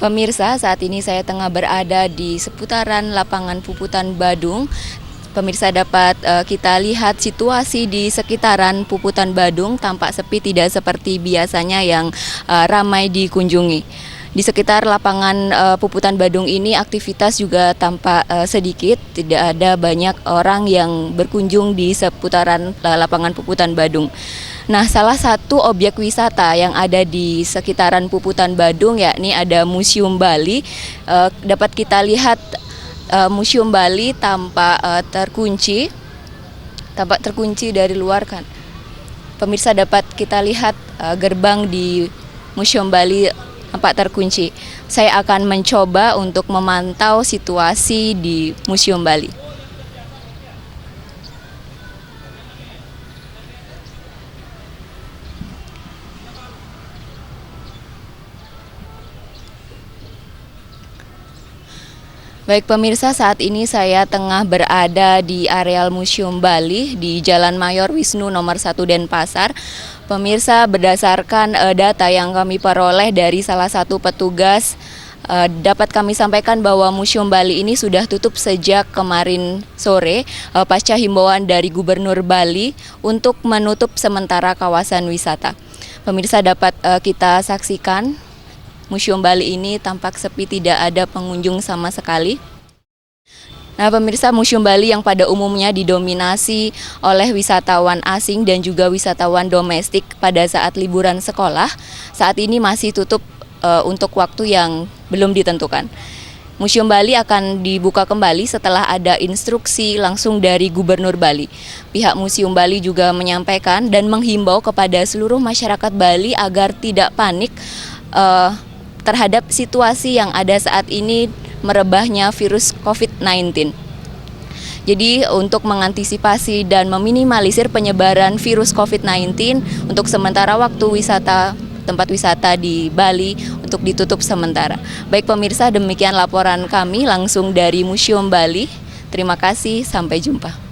Pemirsa, saat ini saya tengah berada di seputaran lapangan Puputan Badung. Pemirsa dapat kita lihat situasi di sekitaran Puputan Badung tampak sepi, tidak seperti biasanya yang ramai dikunjungi. Di sekitar lapangan Puputan Badung ini aktivitas juga tampak sedikit, tidak ada banyak orang yang berkunjung di seputaran lapangan Puputan Badung. Nah, salah satu objek wisata yang ada di sekitaran Puputan Badung yakni ada Museum Bali. Dapat kita lihat Museum Bali tampak terkunci dari luar kan. Pemirsa dapat kita lihat gerbang di Museum Bali tampak terkunci. Saya akan mencoba untuk memantau situasi di Museum Bali. Baik pemirsa, saat ini saya tengah berada di areal Museum Bali di Jalan Mayor Wisnu nomor 1 Denpasar. Pemirsa, berdasarkan data yang kami peroleh dari salah satu petugas, dapat kami sampaikan bahwa Museum Bali ini sudah tutup sejak kemarin sore pasca himbauan dari Gubernur Bali untuk menutup sementara kawasan wisata. Pemirsa, dapat kita saksikan Museum Bali ini tampak sepi, tidak ada pengunjung sama sekali. Nah pemirsa, Museum Bali yang pada umumnya didominasi oleh wisatawan asing dan juga wisatawan domestik pada saat liburan sekolah, saat ini masih tutup untuk waktu yang belum ditentukan. Museum Bali akan dibuka kembali setelah ada instruksi langsung dari Gubernur Bali. Pihak Museum Bali juga menyampaikan dan menghimbau kepada seluruh masyarakat Bali agar tidak panik terhadap situasi yang ada saat ini merebahnya virus COVID-19. Jadi untuk mengantisipasi dan meminimalisir penyebaran virus COVID-19, untuk sementara waktu tempat wisata di Bali untuk ditutup sementara. Baik pemirsa, demikian laporan kami langsung dari Museum Bali. Terima kasih, sampai jumpa.